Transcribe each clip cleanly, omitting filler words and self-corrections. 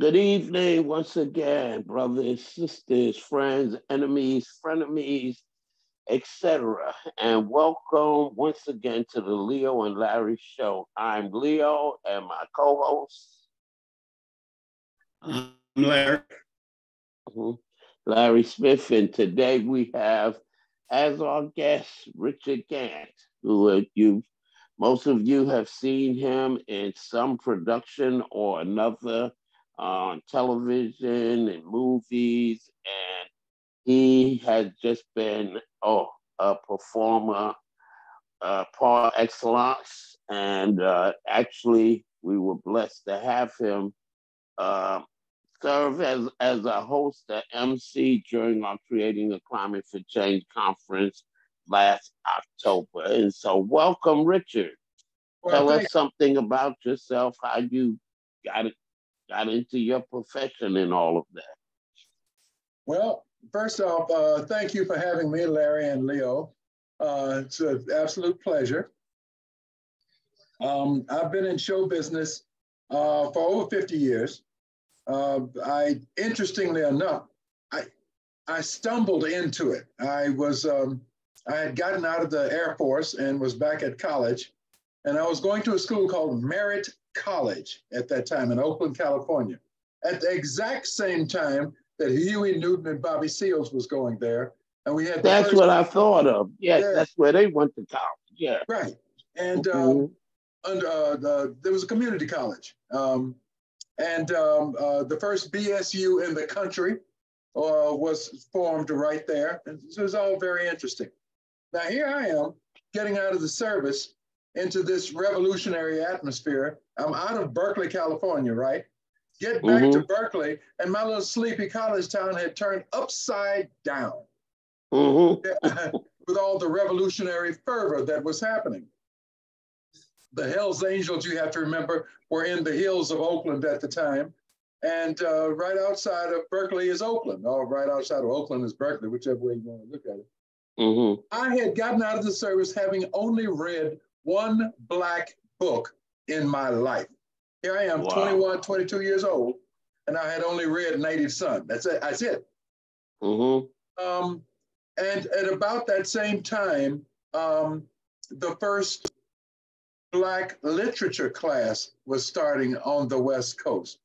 Good evening once again, brothers, sisters, friends, enemies, frenemies, etc. And welcome once again to the Leo and Larry show. I'm Leo and my co-host, I'm Larry. mhm, Larry Smith, and today we have as our guest Richard Gant, who you most of you have seen him in some production or another on television and movies, and he has just been a performer par excellence. And actually, we were blessed to have him uh, serve as a host, the MC during our Creating the Climate for Change conference last October. And so, welcome, Richard. Well, Tell us thank something about yourself, how you got it, got into your profession and all of that. well. First off, thank you for having me, Larry and Leo. It's an absolute pleasure. I've been in show business for over 50 years. Interestingly enough, I, I stumbled into it. I had gotten out of the Air Force and was back at college, and I was going to a school called Merritt College at that time in Oakland, California. At the exact same time that Huey Newton and Bobby Seals was going there. And we had That's what I thought of. Yes, yeah, that's where they went to college. Yeah. right. And Mhm. there was a community college. The first BSU in the country was formed right there. And it was all very interesting. Now here I am getting out of the service into this revolutionary atmosphere. I'm out of Berkeley, California, right? Get back to Mhm. Berkeley, and my little sleepy college town had turned upside down Mhm. with all the revolutionary fervor that was happening. The Hells Angels, you have to remember, were in the hills of Oakland at the time. And right outside of Berkeley is Oakland, or right outside of Oakland is Berkeley, whichever way you want to look at it. Mhm. I had gotten out of the service having only read one Black book in my life. Here I am, Wow. 21, 22 years old, and I had only read Native Son. That's it. That's it. Mhm. And at about that same time, the first Black literature class was starting on the West Coast.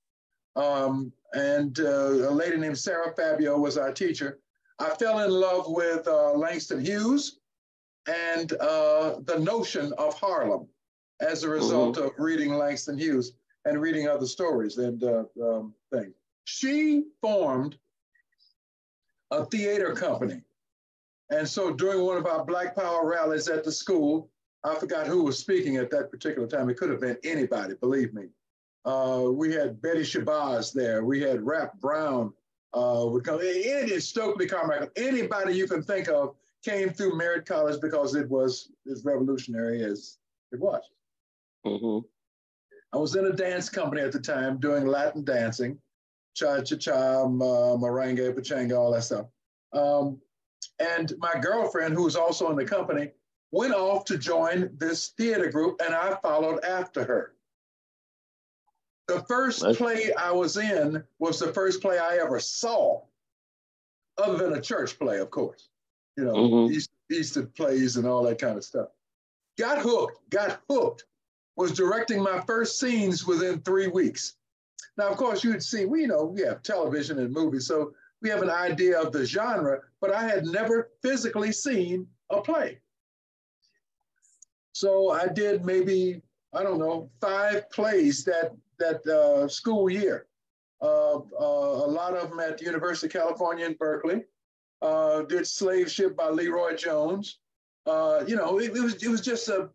A lady named Sarah Fabio was our teacher. I fell in love with Langston Hughes and the notion of Harlem as a result Mhm. of reading Langston Hughes and reading other stories and things. She formed a theater company. And so during one of our Black Power rallies at the school, I forgot who was speaking at that particular time. It could have been anybody, believe me. We had Betty Shabazz there. We had Rap Brown would come. Stokely Carmichael, anybody you can think of came through Merritt College because it was as revolutionary as it was. Mhm. I was in a dance company at the time doing Latin dancing, cha-cha-cha, merengue, pachanga, all that stuff. And my girlfriend, who was also in the company, went off to join this theater group, and I followed after her. The first play I was in was the first play I ever saw, other than a church play, of course. You know, Mhm. Easter plays and all that kind of stuff. Got hooked, was directing my first scenes within 3 weeks. Now, of course, you'd see, we have television and movies, so we have an idea of the genre, but I had never physically seen a play. So I did maybe, I don't know, 5 plays that school year. A lot of them at the University of California in Berkeley. Did Slave Ship by Leroy Jones. It was just a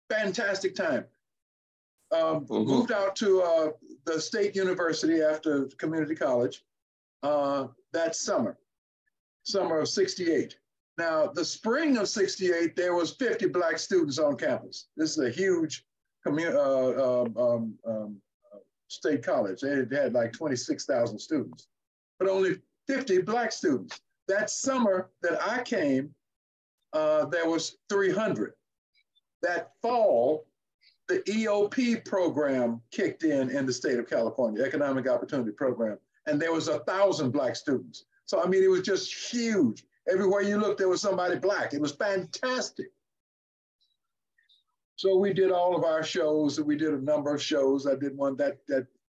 fantastic time. Moved out to the State University after community college that summer of '68. Now, the spring of '68, there was 50 Black students on campus. This is a huge state college. They had like 26,000 students, but only 50 Black students. That summer that I came, there was 300. That fall, the EOP program kicked in the state of California, Economic Opportunity Program, and there was 1,000 Black students. So, I mean, it was just huge. Everywhere you looked, there was somebody Black. It was fantastic. So we did all of our shows, and we did a number of shows. I did one that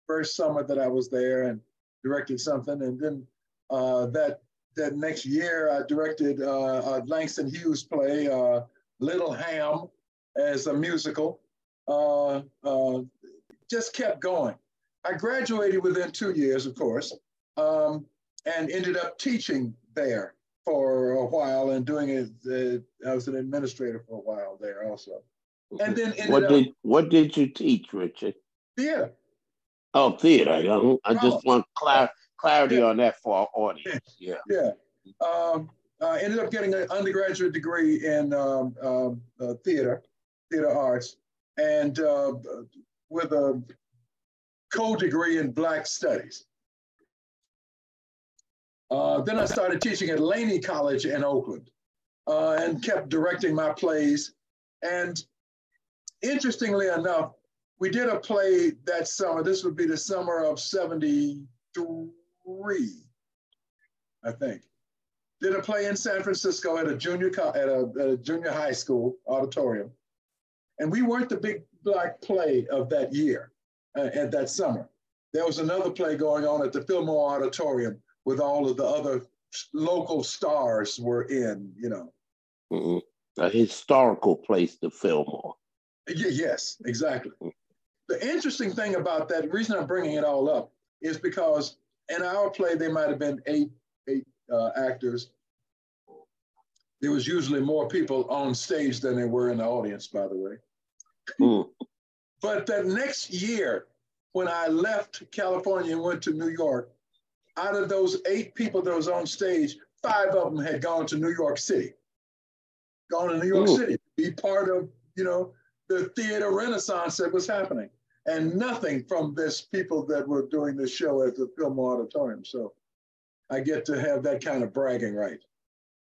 first summer that I was there and directed something. And then that next year, I directed a Langston Hughes play, Little Ham, as a musical. Just kept going. I graduated within 2 years, of course, and ended up teaching there for a while and doing it. I was an administrator for a while there also. And then what did you teach, Richard? Theater. Oh, theater. I just want clarity on that for our audience. Yeah. Yeah. Ended up getting an undergraduate degree in theater arts, and with a co-degree in Black Studies. Then I started teaching at Laney College in Oakland, and kept directing my plays. And interestingly enough, we did a play that summer. This would be the summer of '73, I think. Did a play in San Francisco at a junior high school auditorium. And we weren't the big Black play of that year, at that summer. There was another play going on at the Fillmore Auditorium with all of the other local stars were in, you know. Mm-hmm. A historical place, the Fillmore. Yes, exactly. The interesting thing about that, the reason I'm bringing it all up, is because in our play, there might have been eight actors. There was usually more people on stage than there were in the audience, by the way. But that next year, when I left California and went to New York, out of those 8 people that was on stage, 5 of them had gone to New York City. Gone to New York City to be part of, you know, the theater renaissance that was happening. And nothing from this people that were doing this show at the Fillmore Auditorium. So I get to have that kind of bragging right.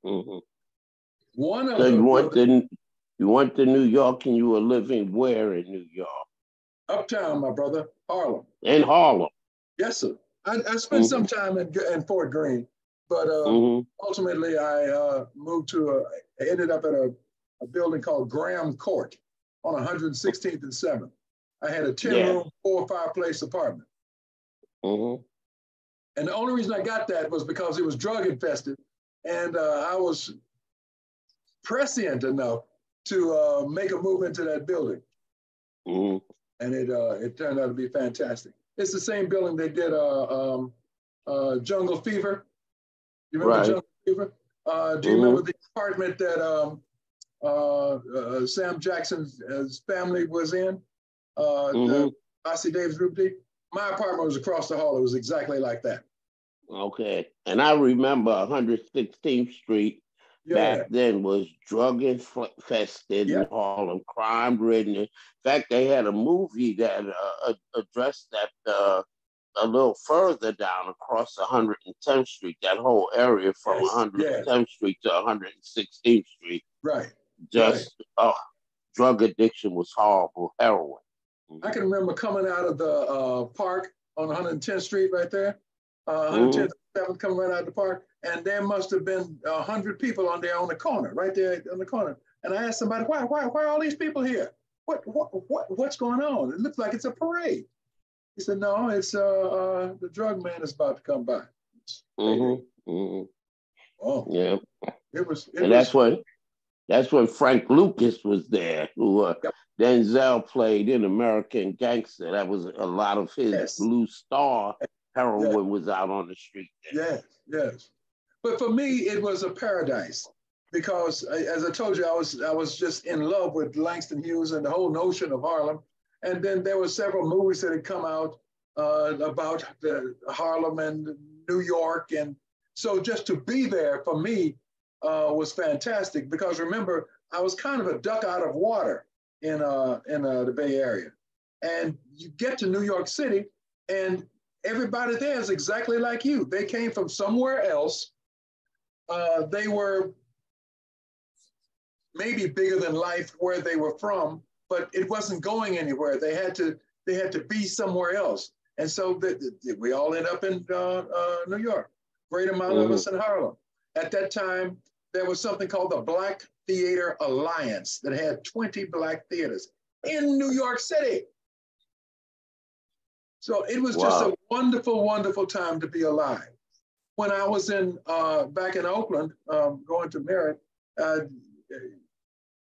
Mm-hmm. You went to New York, and you were living where in New York? Uptown, my brother, Harlem. In Harlem? Yes, sir. I spent some time in Fort Greene, but ultimately I ended up at a building called Graham Court on 116th and 7th. I had a 10-room, 4-fireplace apartment. And the only reason I got that was because it was drug infested, and I was prescient enough to make a move into that building. And it turned out to be fantastic. It's the same building they did Jungle Fever. You remember Jungle Fever? Do you remember the apartment that Sam Jackson's family was in? The Ossie Davis Group D? My apartment was across the hall. It was exactly like that. Okay. And I remember 116th Street back then was drug infested in Harlem, crime ridden. In fact, they had a movie that addressed that a little further down across 110th Street, that whole area from 110th Street to 116th Street. Right. Drug addiction was horrible, heroin. I can remember coming out of the park on 110th Street right there, 110th, 7th, coming right out of the park, and there must have been 100 people on there on the corner, right there on the corner. And I asked somebody, why are all these people here? What's going on? It looks like it's a parade. He said, no, it's the drug man is about to come by. Oh, yeah. That's when Frank Lucas was there, who Denzel played in American Gangster. That was a lot of his Blue Star heroin was out on the street there. Yes. But for me, it was a paradise because, as I told you, I was just in love with Langston Hughes and the whole notion of Harlem. And then there were several movies that had come out about Harlem and New York. And so just to be there for me was fantastic because remember, I was kind of a duck out of water in the Bay Area. And you get to New York City and everybody there is exactly like you. They came from somewhere else. They were maybe bigger than life where they were from, but it wasn't going anywhere. They had to be somewhere else. And so we all end up in New York, great amount of us in Harlem. At that time, there was something called the Black Theater Alliance that had 20 Black theaters in New York City. So it was just a wonderful, wonderful time to be alive. When I was back in Oakland, going to Merritt,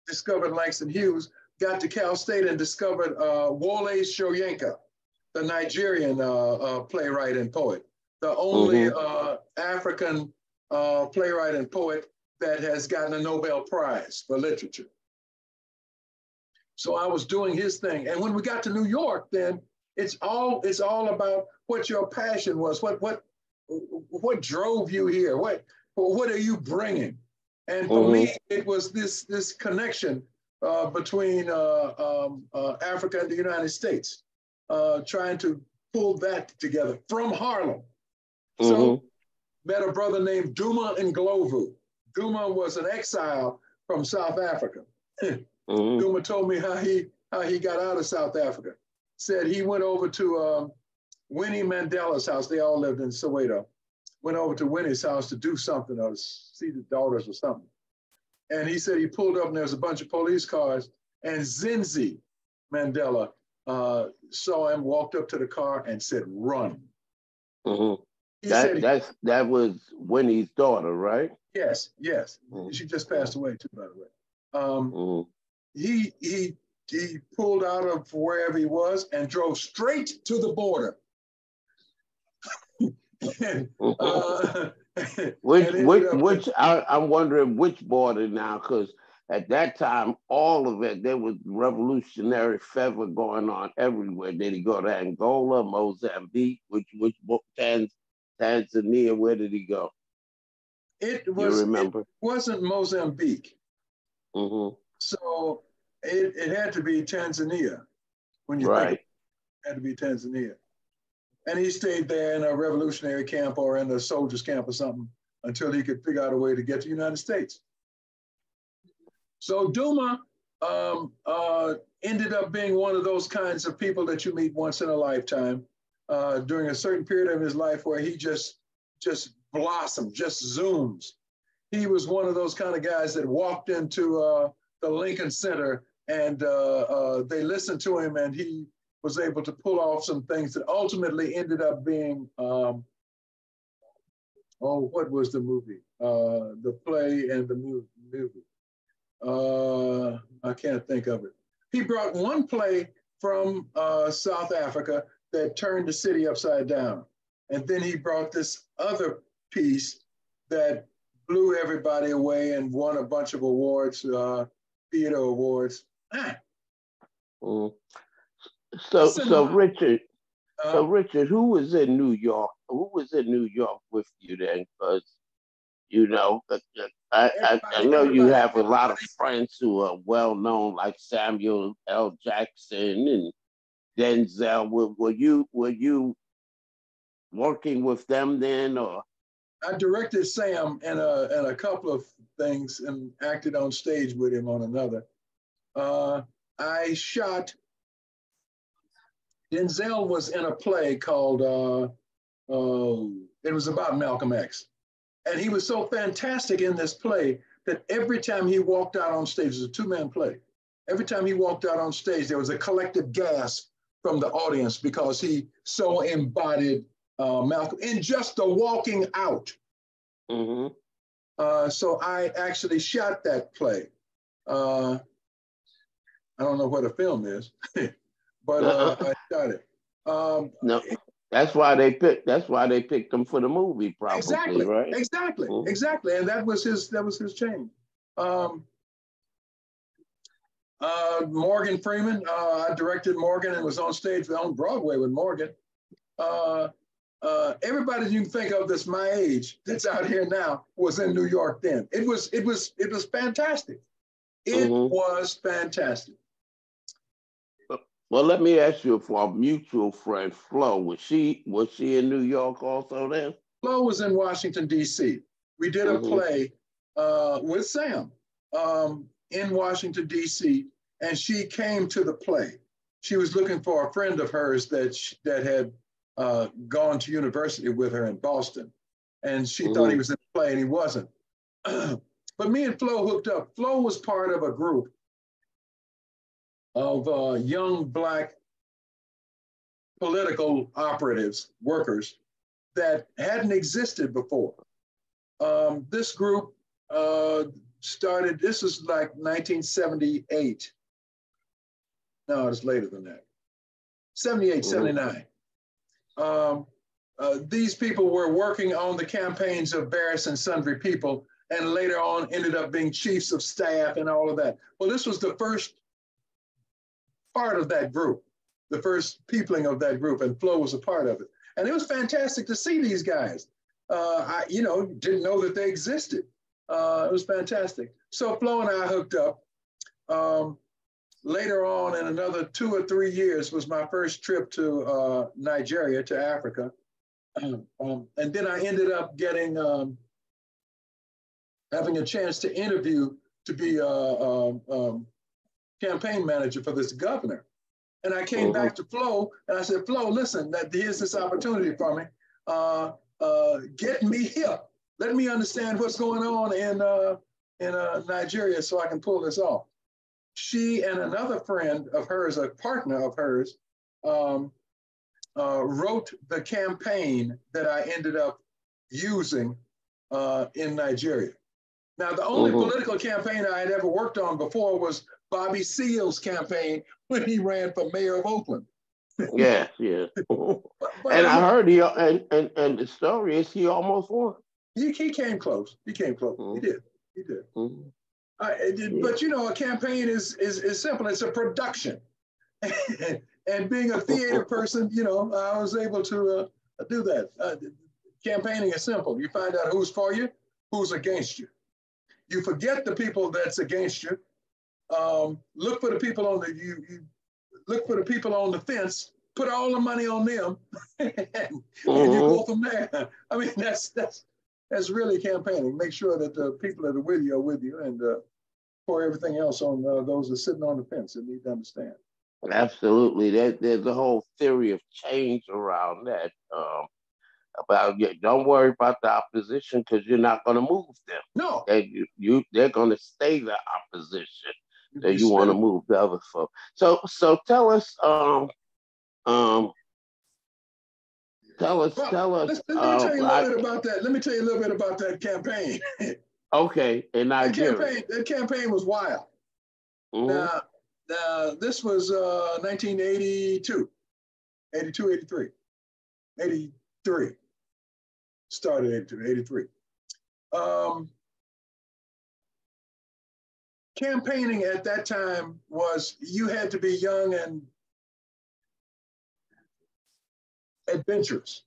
discovered Langston Hughes, got to Cal State and discovered Wole Soyinka, the Nigerian playwright and poet, the only African playwright and poet that has gotten a Nobel Prize for literature. So I was doing his thing. And when we got to New York, then it's all about what your passion was, what drove you here, what are you bringing? And for me, it was this connection between Africa and the United States, trying to pull that together from Harlem. So met a brother named Duma Nglovu. Duma was an exile from South Africa. Duma told me how he got out of South Africa. Said he went over to Winnie Mandela's house. They all lived in Soweto. Went over to Winnie's house to do something or see the daughters or something. And he said he pulled up and there was a bunch of police cars and Zinzi Mandela saw him, walked up to the car and said, "Run." That was Winnie's daughter, right? Yes. She just passed away too, by the way. He pulled out of wherever he was and drove straight to the border. I'm wondering which border now, because at that time, all of it, there was revolutionary fervor going on everywhere. Did he go to Angola, Mozambique, Tanzania? Where did he go? It wasn't Mozambique. So it had to be Tanzania. When you think it had to be Tanzania. And he stayed there in a revolutionary camp or in a soldiers camp or something until he could figure out a way to get to the United States. So Duma ended up being one of those kinds of people that you meet once in a lifetime during a certain period of his life where he just blossomed, just zooms. He was one of those kind of guys that walked into the Lincoln Center and they listened to him and he was able to pull off some things that ultimately ended up being, what was the movie? The play and the movie. I can't think of it. He brought one play from South Africa that turned the city upside down. And then he brought this other piece that blew everybody away and won a bunch of awards, theater awards. So Richard, who was in New York? Who was in New York with you then? Because I know you have a lot of friends who are well known, like Samuel L. Jackson and Denzel. Were you working with them then, or? I directed Sam in a couple of things and acted on stage with him on another. I shot. Denzel was in a play called, it was about Malcolm X. And he was so fantastic in this play that every time he walked out on stage, it was a two-man play. Every time he walked out on stage, there was a collective gasp from the audience because he so embodied Malcolm in just the walking out. So I actually shot that play. I don't know what a film is. But I shot it. No, that's why they picked him for the movie, probably. Exactly, right? Exactly, and that was his change. Morgan Freeman, I directed Morgan and was on stage on Broadway with Morgan. Everybody you can think of that's my age that's out here now was in New York then. It was fantastic. It was fantastic. Well, let me ask you for our mutual friend Flo. Was she in New York also then? Flo was in Washington, D.C. We did a play with Sam in Washington, D.C. and she came to the play. She was looking for a friend of hers that had gone to university with her in Boston, and she thought he was in the play, and he wasn't. But me and Flo hooked up. Flo was part of a group of young Black political operatives, workers, that hadn't existed before. This group started, this was like 1978. No, it's later than that. 78, 79. These people were working on the campaigns of various and sundry people, and later on ended up being chiefs of staff and all of that. Well, this was the first part of that group, the first peopling of that group, and Flo was a part of it. And it was fantastic to see these guys. I, didn't know that they existed. It was fantastic. So Flo and I hooked up. Later on, in another 2 or 3 years, was my first trip to Nigeria, to Africa. And then I ended up getting, having a chance to interview to be campaign manager for this governor. And I came back to Flo and I said, Flo, listen, here's this opportunity for me. Get me here. Let me understand what's going on in Nigeria so I can pull this off. She and another friend of hers, a partner of hers, wrote the campaign that I ended up using in Nigeria. Now, the only political campaign I had ever worked on before was Bobby Seale's campaign when he ran for mayor of Oakland. Yes, yes. And I heard and the story is he almost won. He came close. He came close. He did. But a campaign is simple. It's a production. And being a theater person, I was able to do that. Campaigning is simple. You find out who's for you, who's against you. You forget the people that's against you. Look for the people on look for the people on the fence. Put all the money on them, and you go from there. I mean, that's really campaigning. Make sure that the people that are with you, and pour everything else on those that are sitting on the fence and need to understand. Absolutely, there's a whole theory of change around that. About don't worry about the opposition because you're not going to move them. No, they're going to stay the opposition. That you want to move the other folks. So tell us. Tell us. Let me tell you a little bit about that. Let me tell you a little bit about that campaign. Okay, in Nigeria. That campaign was wild. Now, this was 1982, 82, 83, 83. Started 83. Campaigning at that time was you had to be young and adventurous.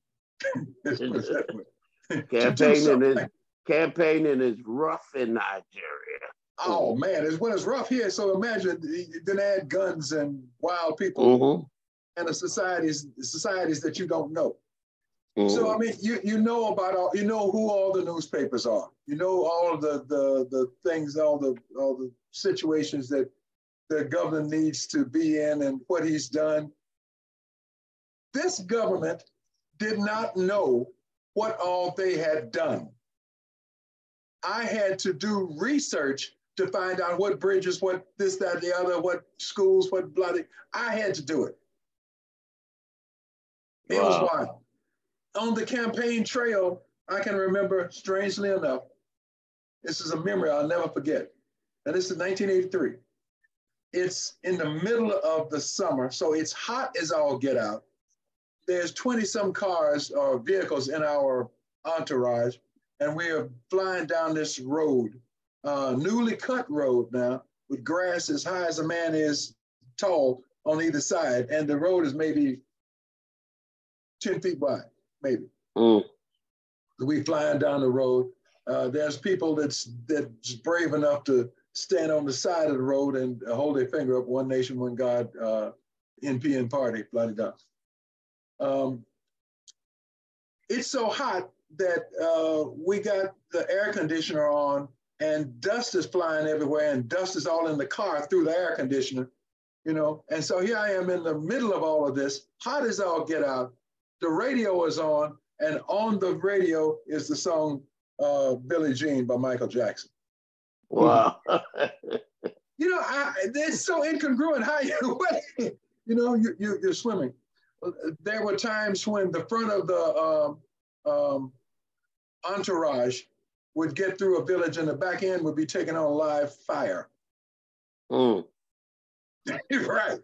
Campaigning is rough in Nigeria. Oh man, it's rough here. So imagine then add guns and wild people and the societies that you don't know. So I mean, you know about who all the newspapers are. You know all of the things, all the situations that the governor needs to be in and what he's done. This government did not know what all they had done. I had to do research to find out what bridges, what this, that, the other, what schools, what bloody. I had to do it. It was wild. On the campaign trail, I can remember, strangely enough, this is a memory I'll never forget. And this is 1983. It's in the middle of the summer, so it's hot as all get out. There's 20-some cars or vehicles in our entourage, and we are flying down this road, newly cut road now, with grass as high as a man is tall on either side, and the road is maybe 10 feet wide. Maybe. We flying down the road. There's people that's brave enough to stand on the side of the road and hold their finger up, one nation, one God, NPN party, bloody down. It's so hot that we got the air conditioner on and dust is flying everywhere, and dust is all in the car through the air conditioner, you know. And so here I am in the middle of all of this, hot as all get out. The radio is on, and on the radio is the song Billie Jean by Michael Jackson. Wow. You know, it's so incongruent how you're swimming. There were times when the front of the entourage would get through a village and the back end would be taking on live fire. Mm. Right.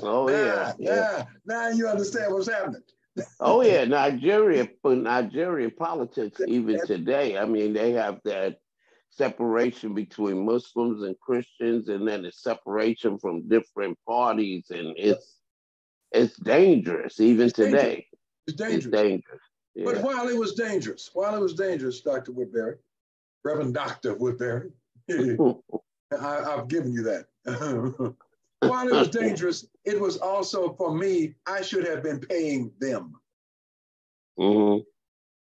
Oh, yeah. Now you understand what's happening. Oh, yeah. Nigerian politics, even today, I mean, they have that separation between Muslims and Christians, and then the separation from different parties, and it's dangerous even today. It's dangerous. It's dangerous. Yeah. But while it was dangerous, Dr. Woodbury, Reverend Dr. Woodbury, I've given you that. While it was dangerous, it was also for me, I should have been paying them. Mm-hmm.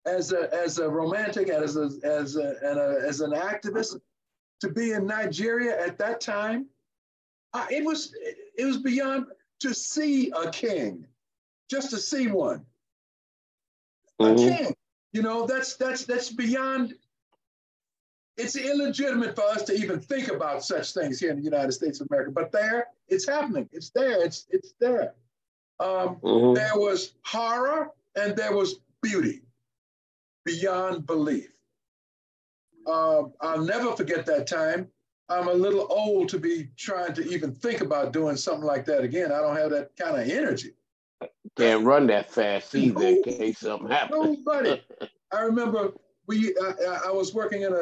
As a romantic, as an activist, to be in Nigeria at that time, it was beyond, to see a king, just to see one, a king. You know, that's beyond. It's illegitimate for us to even think about such things here in the United States of America. But there, it's happening. It's there. It's there. There was horror and there was beauty beyond belief. I'll never forget that time. I'm a little old to be trying to even think about doing something like that again. I don't have that kind of energy. Can't run that fast either in case something happens. Nobody. I remember I was working in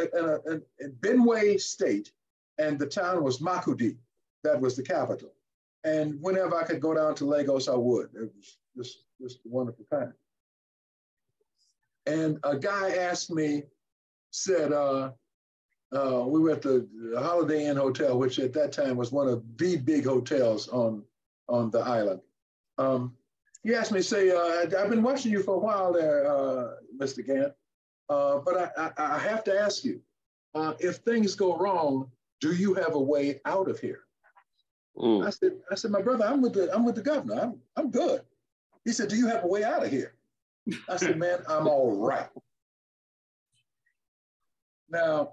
Benue State, and the town was Makurdi. That was the capital. And whenever I could go down to Lagos, I would. It was just a wonderful time. And a guy asked me, said, we were at the Holiday Inn Hotel, which at that time was one of the big hotels on the island. He asked me, say, I've been watching you for a while there, Mr. Gant, but I have to ask you, if things go wrong, do you have a way out of here? I said, my brother, I'm with the governor. I'm good. He said, do you have a way out of here? I said, man, I'm all right. Now,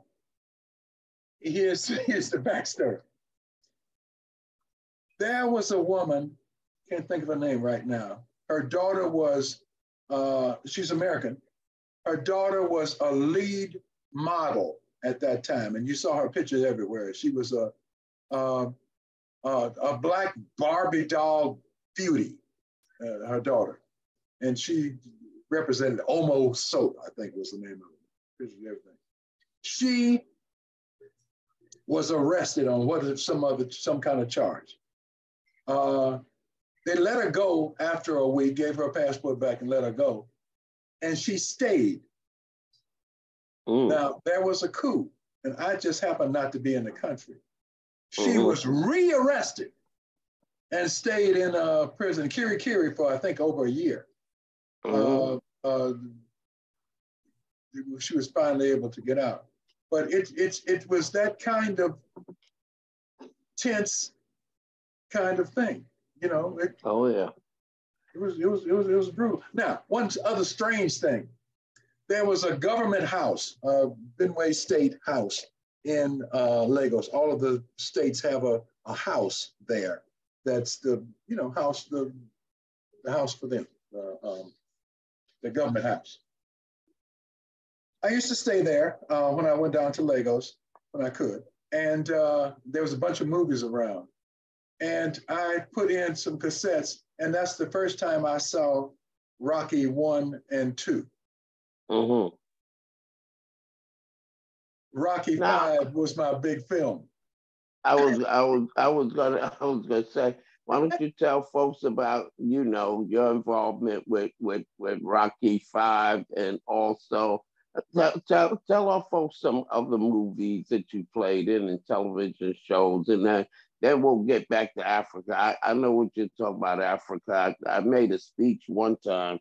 here's the backstory. There was a woman, can't think of her name right now. Her daughter was, she's American. Her daughter was a lead model at that time, and you saw her pictures everywhere. She was a black Barbie doll beauty, her daughter, and she represented Omo Soap, I think was the name of it. Pictures everything. She was arrested on some kind of charge. They let her go after a week, gave her a passport back and let her go. And she stayed. Now, there was a coup, and I just happened not to be in the country. She was rearrested and stayed in prison, Kirikiri, for I think over a year. She was finally able to get out. But it was that kind of tense kind of thing, you know. It was brutal. Now, one other strange thing, there was a government house, Benue State House in Lagos. All of the states have a house there. That's the house, the house for them, the government house. I used to stay there when I went down to Lagos, when I could. And there was a bunch of movies around. And I put in some cassettes, and that's the first time I saw Rocky 1 and 2. Rocky 5 was my big film. I was gonna say, why don't you tell folks about your involvement with Rocky 5, and also tell our folks some of the movies that you played in and television shows, and then we'll get back to Africa. I know what you're talking about, Africa. I made a speech one time,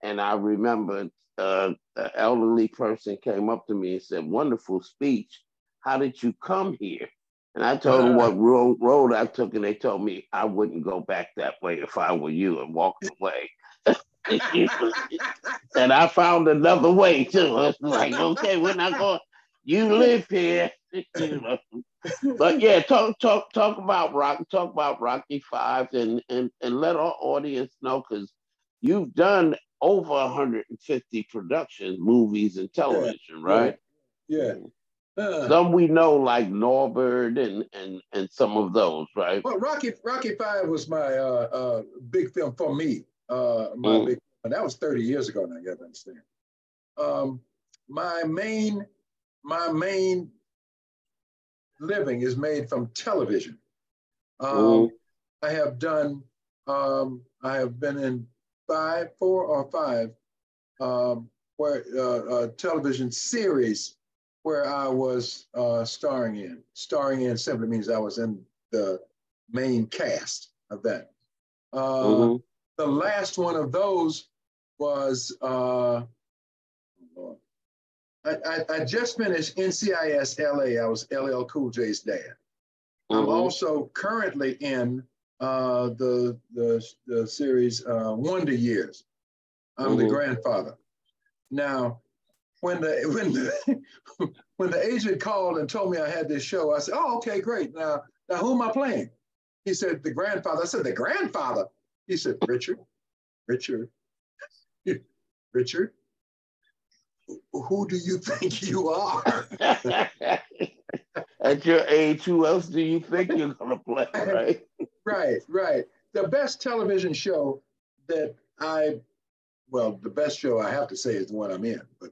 and I remember an elderly person came up to me and said, "Wonderful speech. How did you come here?" And I told them what road I took, and they told me I wouldn't go back that way if I were you, and walked away. And I found another way too. It's like, okay, we're not going. You live here, you know. But yeah, talk about Rocky Five, and let our audience know, because you've done over 150 productions, movies, and Yeah, television, yeah, right? yeah. Mhm. Uh, Some we know, like Norbert, and some of those, right? well, Rocky Five was my big film for me. My Mm, big, and that was 30 years ago now. You have to understand. Um, my main living is made from television. Um, mm, I have done. I have been in four or five, where television series where I was starring in. Starring in simply means I was in the main cast of that. Uh, mm, the last one of those was I just finished NCIS LA. I was LL Cool J's dad. I'm mm, also currently in the series Wonder Years. I'm the mm. grandfather. Now, when the when the agent called and told me I had this show, I said, "Oh, okay, great. Now who am I playing?" He said, "The grandfather." I said, "The grandfather." He said, "Richard, Richard, Richard, who do you think you are?" At your age, who else do you think you're gonna play, right? Right, right. The best television show that the best show I have to say is the one I'm in, but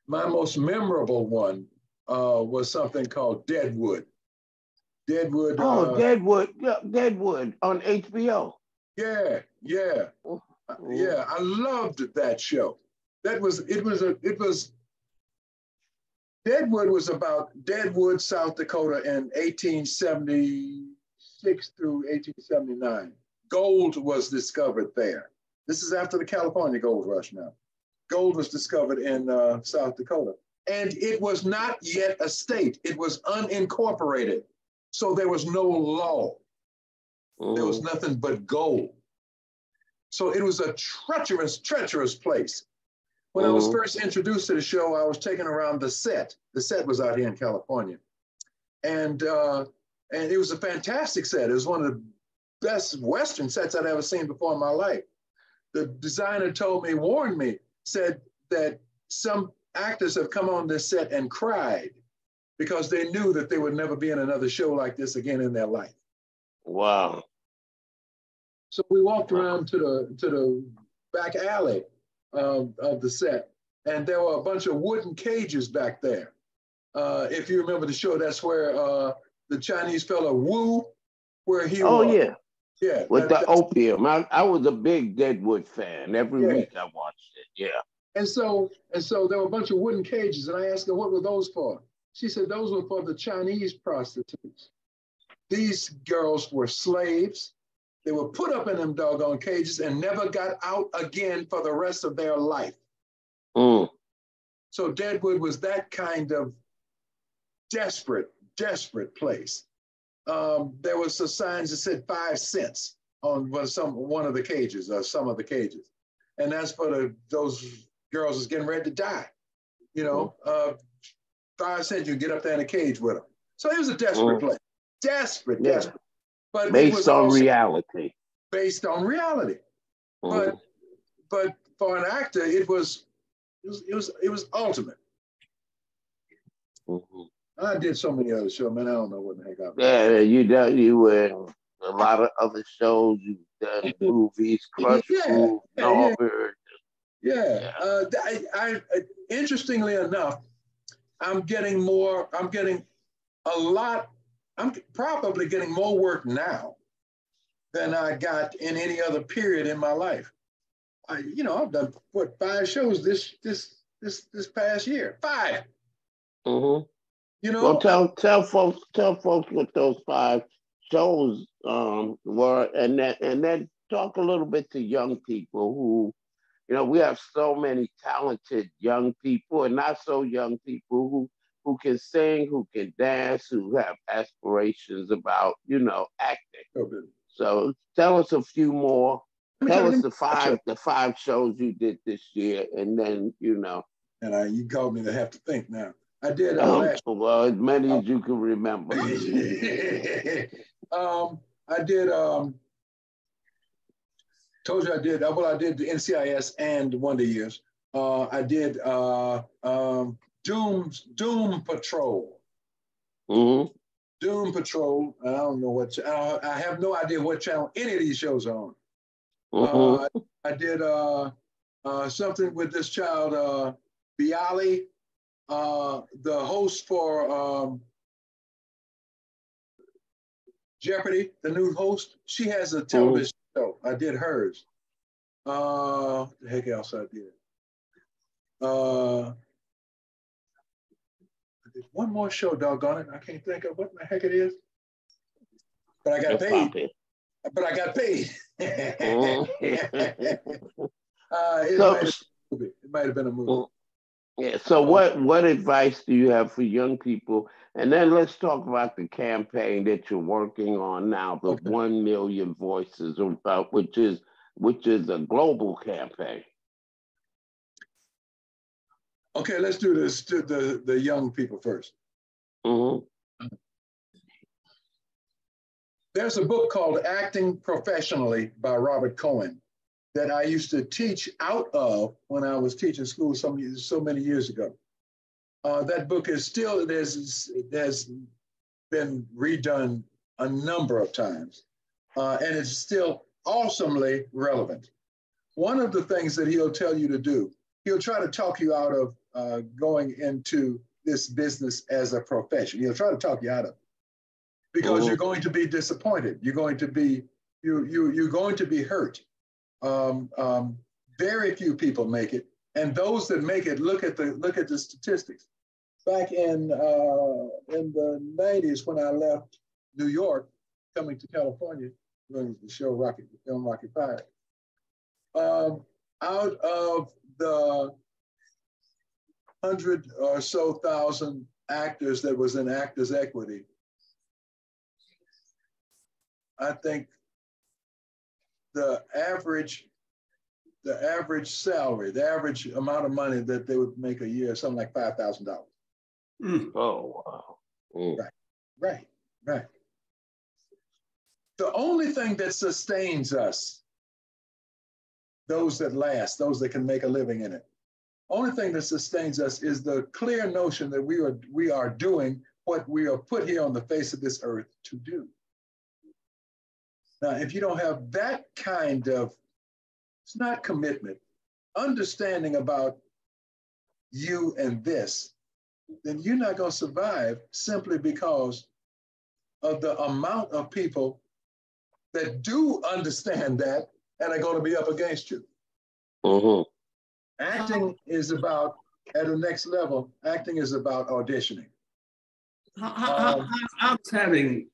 my most memorable one was something called Deadwood. Deadwood, Oh, Deadwood, yeah, Deadwood on HBO. yeah, yeah, Mm, yeah. I loved that show. It was Deadwood was about Deadwood, South Dakota in 1876 through 1879. Gold was discovered there. This is after the California gold rush now. Gold was discovered in South Dakota. And it was not yet a state, it was unincorporated. So there was no law, there was mm, nothing but gold. So it was a treacherous place. When I was mm, first introduced to the show, I was taken around the set. The set was out here in California, and it was a fantastic set. It was one of the best Western sets I'd ever seen before in my life. The designer warned me, said that some actors have come on this set and cried because they knew that they would never be in another show like this again in their life. wow. So we walked Wow. around to the back alley of the set, and there were a bunch of wooden cages back there. If you remember the show, that's where the Chinese fella Wu, where he Oh was. yeah, Yeah, with the opium. I was a big Deadwood fan. Every yeah. week I watched it. Yeah. And so there were a bunch of wooden cages, and I asked her, what were those for? She said those were for the Chinese prostitutes. These girls were slaves. They were put up in them doggone cages and never got out again for the rest of their life. Mm, So Deadwood was that kind of desperate place. There was some signs that said 5 cents on one of the cages or some of the cages, and that's for those girls that's getting ready to die. You mm, know, 5 cents, you get up there in a cage with them. So it was a desperate mm. place, desperate, Yeah. desperate. But it Based was on also reality. based on reality. But Mm, but for an actor, it was ultimate. mm. I did so many other shows, man. I don't know what the heck I've done. Yeah, you were in a lot of other shows. You've done movies, Crush Yeah, Groove, yeah, yeah, Norbert. yeah. Yeah. Interestingly enough, I'm getting more. I'm getting a lot. I'm probably getting more work now than I got in any other period in my life. I've done 5 shows this past year. Five. Mm-hmm. You Well, know, tell folks what those five shows were, and that talk a little bit to young people who, we have so many talented young people and not so young people who can sing, who can dance, who have aspirations about, acting. Okay. So tell us a few more. Let me tell Tell you, us the five shows you did this year, and then and you called me to have to think now. I did last. well, as many as you can remember. I did. Told you I did. Well, I did the NCIS and Wonder Years. I did Doom Patrol. Mm-hmm. Doom Patrol. I don't know what. I have no idea what channel any of these shows are on. Mm-hmm. I did something with this child, Bialy, the host for Jeopardy, the new host. She has a television show. I did hers. The heck else I did? I did one more show, doggone it. I can't think of what the heck it is. But I got paid. But I got paid. It might have been a movie. Yeah. So what advice do you have for young people? And then let's talk about the campaign that you're working on now, the 1 million voices, which is a global campaign. Okay, let's do this to the young people first. Mm-hmm. There's a book called Acting Professionally by Robert Cohen that I used to teach out of when I was teaching school so many years ago. That book is still, it has been redone a number of times, and it's still awesomely relevant. One of the things that he'll tell you to do, he'll try to talk you out of going into this business as a profession. He'll try to talk you out of it because you're going to be disappointed. You're going to be you're going to be hurt. Very few people make it, and those that make it, look at the statistics. Back in the 90s, when I left New York, coming to California, doing the show film Rocky Fire, out of the 100 or so thousand actors that was in Actors Equity, I think the average salary, the average amount of money that they would make a year, something like $5,000. Oh, wow. Right. The only thing that sustains us, those that last, those that can make a living in it, only thing that sustains us is the clear notion that we are doing what we are put here on the face of this earth to do. Now, if you don't have that kind of, it's not commitment, understanding about you and this, then you're not going to survive simply because of the amount of people that do understand that and are going to be up against you. Mm-hmm. Acting is about, at the next level, acting is about auditioning. I was having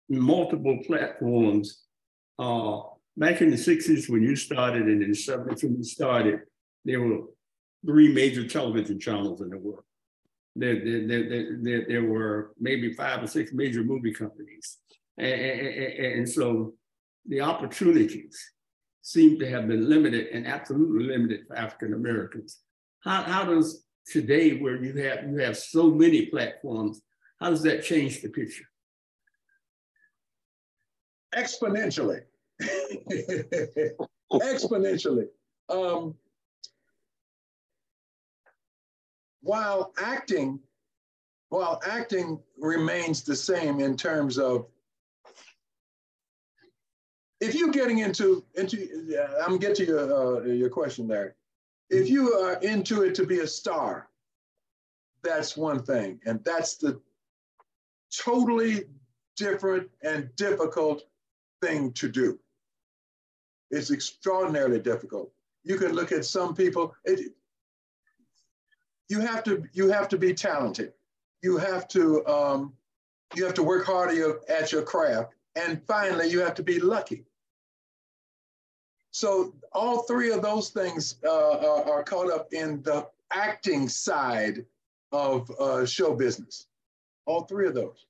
multiple platforms. Back in the 60s when you started and in the 70s when you started, there were 3 major television channels in the world. There were maybe 5 or 6 major movie companies. And so the opportunities seem to have been limited and absolutely limited for African Americans. How does today, where you have so many platforms, how does that change the picture? Exponentially. Exponentially. While acting remains the same in terms of, if you're getting into I'm getting to your question, Larry. If you are into it to be a star, that's one thing, and that's the totally different and difficult thing to do. It's extraordinarily difficult. You can look at some people. You have to be talented. You have to work hard at your craft, and finally, you have to be lucky. So all three of those things are caught up in the acting side of show business. All three of those.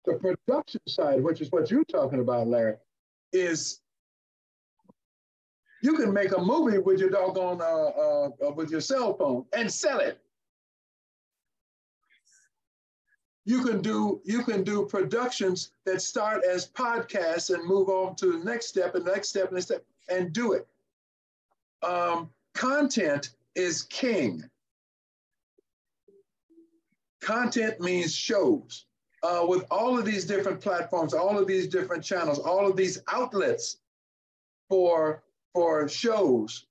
The production side, which is what you're talking about, Larry, is you can make a movie with your doggone with your cell phone and sell it. You can do productions that start as podcasts and move on to the next step and the next step and the next step and do it. Content is king. Content means shows. With all of these different platforms, all of these different channels, all of these outlets for shows,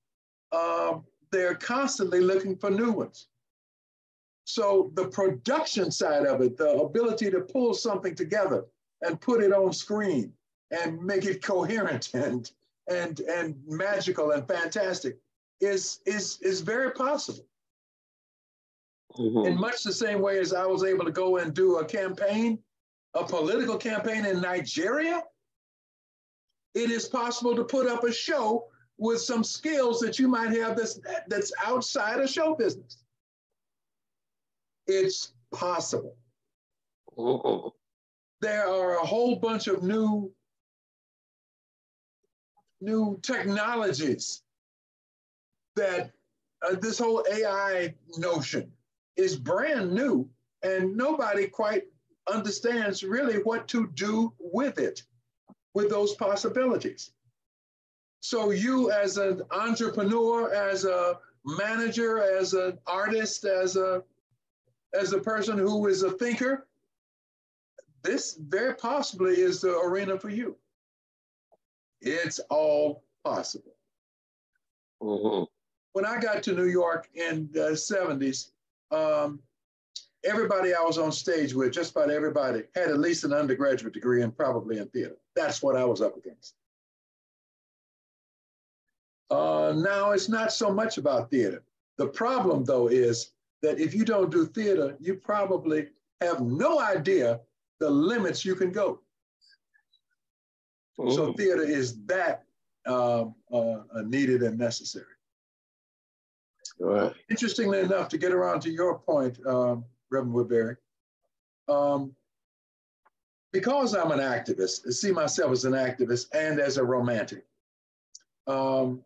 they're constantly looking for new ones. So the production side of it, the ability to pull something together and put it on screen and make it coherent and magical and fantastic is very possible. In much the same way as I was able to go and do a campaign, a political campaign in Nigeria, it is possible to put up a show with some skills that you might have that's outside of show business. It's possible. There are a whole bunch of new technologies that this whole AI notion is brand new, and nobody quite understands really what to do with it, with those possibilities. So you as an entrepreneur, as a manager, as an artist, as a person who is a thinker, this very possibly is the arena for you. It's all possible. When I got to New York in the 70s, everybody I was on stage with, just about everybody, had at least an undergraduate degree and probably in theater. That's what I was up against. Now it's not so much about theater. The problem, though, is that if you don't do theater, you probably have no idea the limits you can go. So theater is that needed and necessary. Right. Interestingly enough, to get around to your point, Reverend Woodbury, because I'm an activist, I see myself as an activist and as a romantic, and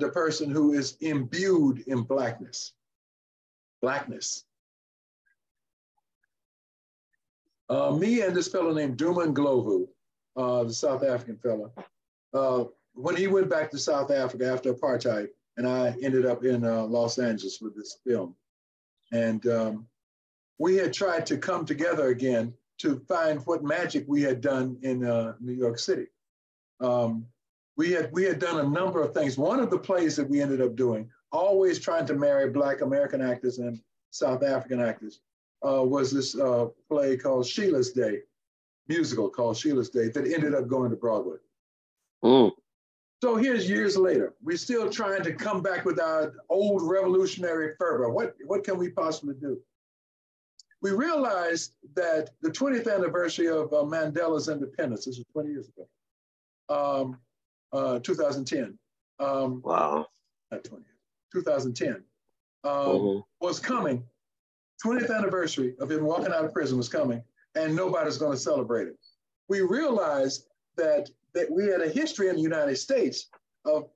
a person who is imbued in blackness. Me and this fellow named Duma Ndlovu, the South African fellow, when he went back to South Africa after apartheid, and I ended up in Los Angeles with this film. And we had tried to come together again to find what magic we had done in New York City. We had done a number of things. One of the plays that we ended up doing, always trying to marry Black American actors and South African actors, was this play called Sheila's Day, musical called Sheila's Day, that ended up going to Broadway. So here's years later, we're still trying to come back with our old revolutionary fervor. What can we possibly do? We realized that the 20th anniversary of Mandela's independence, this was 20 years ago, 2010. Wow. Not 20, 2010 was coming. 20th anniversary of him walking out of prison was coming, and nobody's going to celebrate it. We realized that we had a history in the United States of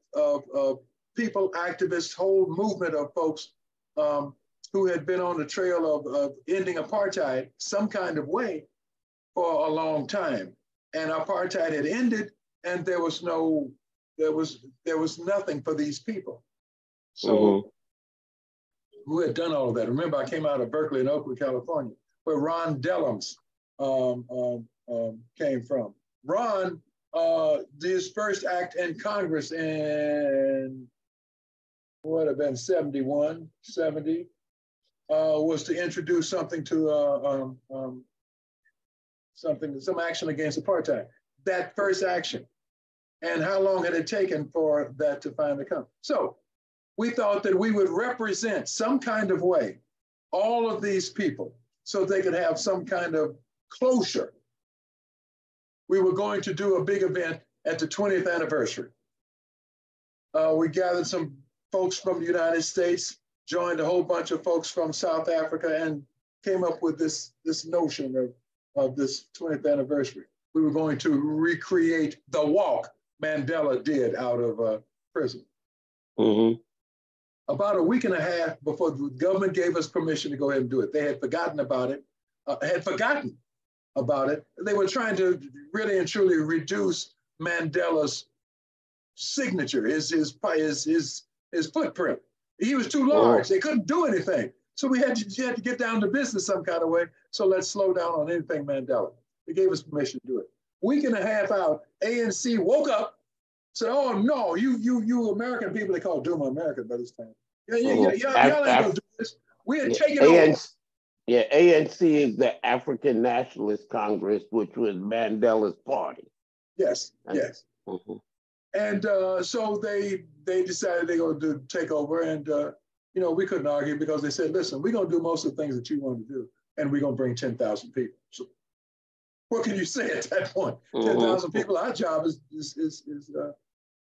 people, activists, whole movement of folks who had been on the trail of ending apartheid some kind of way for a long time. And apartheid had ended, and there was nothing for these people. So who had done all of that? Remember, I came out of Berkeley and Oakland, California, where Ron Dellums came from. Ron did his first act in Congress in, what have been 71, 70, was to introduce something to some action against apartheid. That first action. And how long had it taken for that to finally come? So we thought that we would represent some kind of way all of these people so they could have some kind of closure we were going to do a big event at the 20th anniversary. We gathered some folks from the United States, joined a whole bunch of folks from South Africa, and came up with this notion of this 20th anniversary. We were going to recreate the walk Mandela did out of prison. Mm-hmm. About a week and a half before the government gave us permission to go ahead and do it, they had forgotten about it, They were trying to really and truly reduce Mandela's signature, his footprint. He was too large. They couldn't do anything. So we had to get down to business some kind of way. So let's slow down on anything Mandela. They gave us permission to do it. Week and a half out, ANC woke up, said, "Oh no, you American people," they call Duma American by this time. Y'all ain't gonna do this. We are taking over. Yeah, ANC is the African Nationalist Congress, which was Mandela's party. Yes, yes. Mm-hmm. And so they decided they're going to take over, and we couldn't argue because they said, "Listen, we're going to do most of the things that you want to do, and we're going to bring 10,000 people." So what can you say at that point? 10,000 people, our job is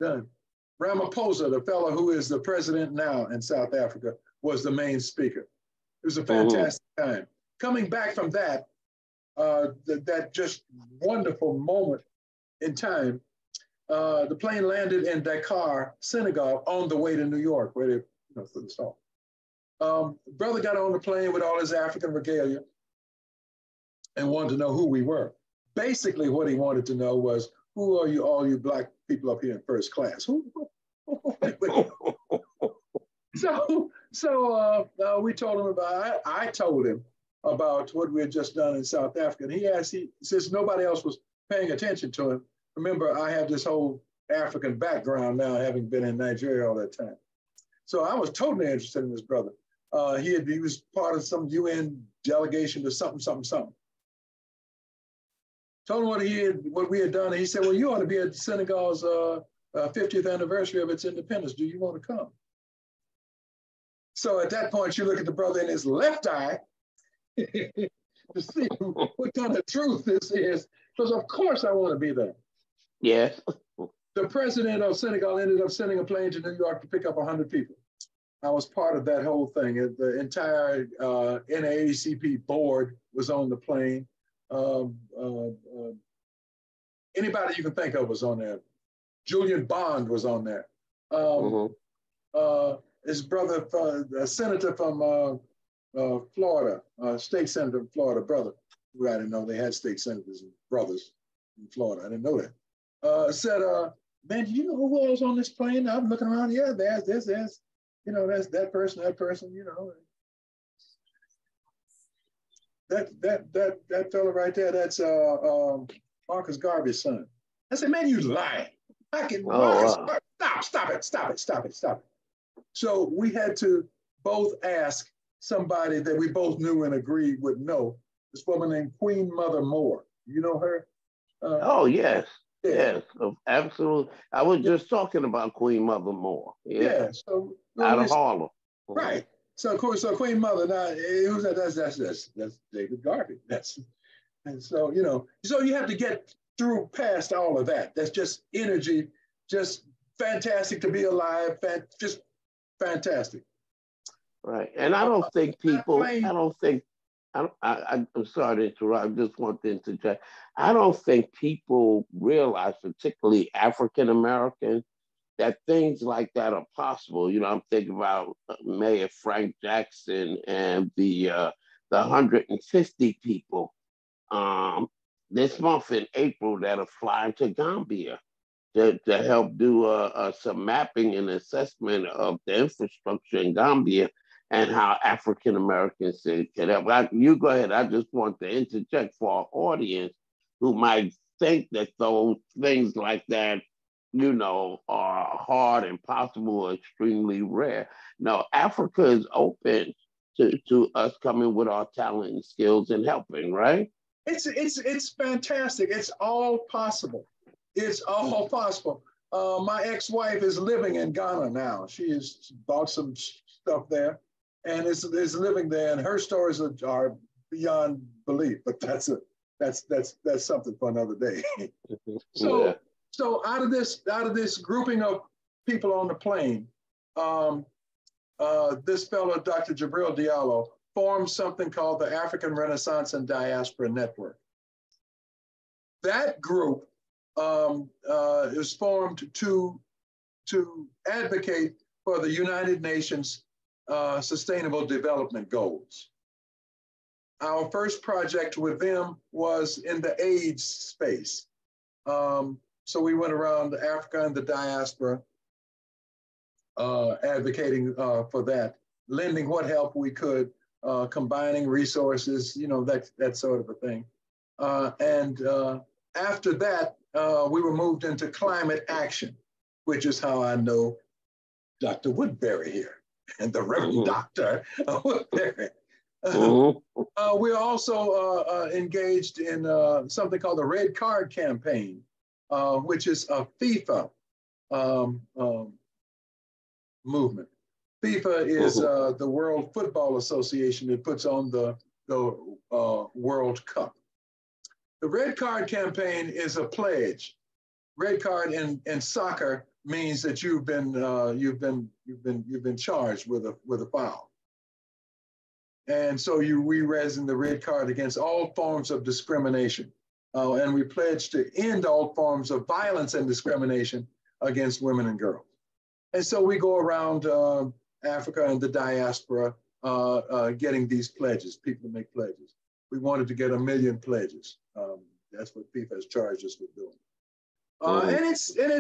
done. Ramaphosa, the fellow who is the president now in South Africa, was the main speaker. It was a fantastic time. Coming back from that, that just wonderful moment in time, the plane landed in Dakar, Senegal, on the way to New York, where they for the stall. Brother got on the plane with all his African regalia and wanted to know who we were. Basically, what he wanted to know was, who are you, all you black people up here in first class? Who? So we told him about, I told him about what we had just done in South Africa. And he says nobody else was paying attention to him. Remember, I have this whole African background now, having been in Nigeria all that time. So I was totally interested in this brother. He was part of some UN delegation to something. Told him what we had done, and he said, "Well, you ought to be at Senegal's 50th anniversary of its independence. Do you want to come?" So at that point, you look at the brother in his left eye to see what kind of truth this is, because of course I want to be there. Yes. The president of Senegal ended up sending a plane to New York to pick up 100 people. I was part of that whole thing. The entire NAACP board was on the plane. Anybody you can think of was on there. Julian Bond was on there. His brother, a senator from Florida, state senator from Florida, brother, who I didn't know they had state senators and brothers in Florida. I didn't know that. Said, "Man, do you know who else on this plane?" I'm looking around. Yeah, there's that's that person. That fellow right there. That's Marcus Garvey's son. I said, "Man, you lying! Stop it!" So we had to both ask somebody that we both knew and agreed would know. This woman named Queen Mother Moore. You know her? Oh yes. Yeah. Yes, absolutely. I was just talking about Queen Mother Moore. Yeah. So out of Harlem. Right. So Queen Mother. Now, who's that? That's David Garvey. And so so you have to get through past all of that. That's just energy. Just fantastic to be alive. Just fantastic. Right. And I don't think people. I'm sorry to interrupt. I just want to interject. I don't think people realize, particularly African Americans, that things like that are possible. I'm thinking about Mayor Frank Jackson and the 150 people this month in April that are flying to Gambia to help do some mapping and assessment of the infrastructure in Gambia and how African Americans can help. You go ahead. I just want to interject for our audience who might think that those things like that, are hard, impossible, extremely rare. No, Africa is open to us coming with our talent and skills and helping, right? It's fantastic. It's all possible. It's all possible. My ex-wife is living in Ghana now. She has bought some stuff there and is living there, and her stories are beyond belief, but that's that's something for another day. Yeah. So out of this grouping of people on the plane, this fellow, Dr. Jabril Diallo, formed something called the African Renaissance and Diaspora Network. That group is formed to advocate for the United Nations Sustainable Development Goals. Our first project with them was in the AIDS space. So we went around Africa and the diaspora advocating for that, lending what help we could, combining resources, you know, that sort of a thing. And after that, we were moved into climate action, which is how I know Dr. Woodbury here and the Reverend Dr. Woodbury. We're also engaged in something called the Red Card Campaign, which is a FIFA movement. FIFA is the World Football Association that puts on the World Cup. The Red Card Campaign is a pledge. Red card in soccer means that you've been charged with a foul. And so we raising the red card against all forms of discrimination. And we pledge to end all forms of violence and discrimination against women and girls. And so we go around Africa and the diaspora getting these pledges, people make pledges. We wanted to get 1 million pledges. That's what FIFA has charged us with doing. And it's an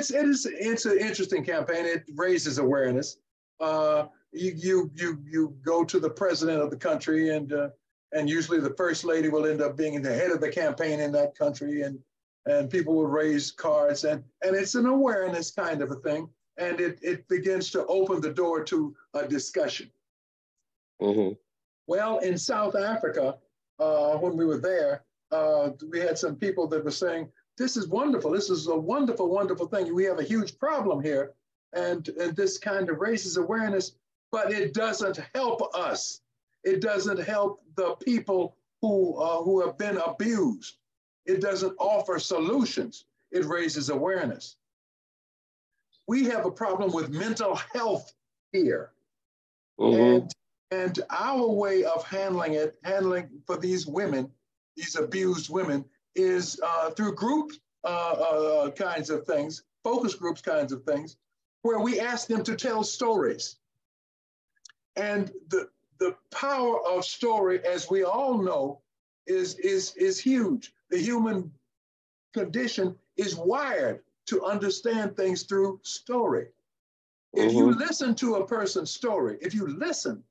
interesting campaign. It raises awareness. You go to the president of the country, and usually the first lady will end up being the head of the campaign in that country, and people will raise cards, and it's an awareness kind of a thing, and it begins to open the door to a discussion. Well, in South Africa, when we were there, we had some people that were saying, this is wonderful. This is a wonderful, wonderful thing. We have a huge problem here, and this kind of raises awareness, but it doesn't help us. It doesn't help the people who have been abused. It doesn't offer solutions. It raises awareness. We have a problem with mental health here. And our way of handling for these women, these abused women, is through group kinds of things, focus groups kinds of things, where we ask them to tell stories. And the power of story, as we all know, is huge. The human condition is wired to understand things through story. If you listen to a person's story, if you listen,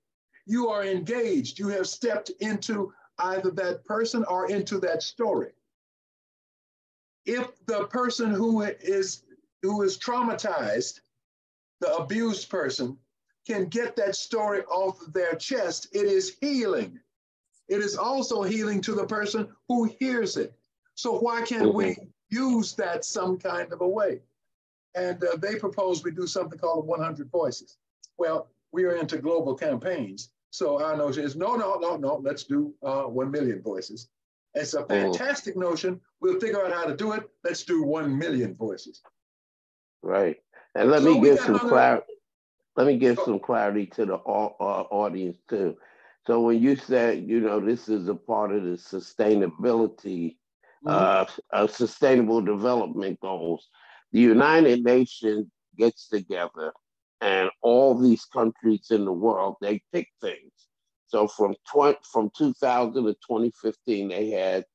you are engaged. You have stepped into either that person or into that story. If the person who is traumatized, the abused person, can get that story off their chest, it is healing. It is also healing to the person who hears it. So why can't we use that some kind of a way? And they propose we do something called 100 Voices. Well, we are into global campaigns. So our notion is, no, let's do 1 million voices. It's a fantastic notion. We'll figure out how to do it. Let's do 1 million voices. Right. And let me give some clarity. Let me give some clarity to the audience too. So when you said, you know, this is a part of the sustainability, sustainable development goals, the United Nations gets together and all these countries in the world, they pick things. So from 2000 to 2015, they had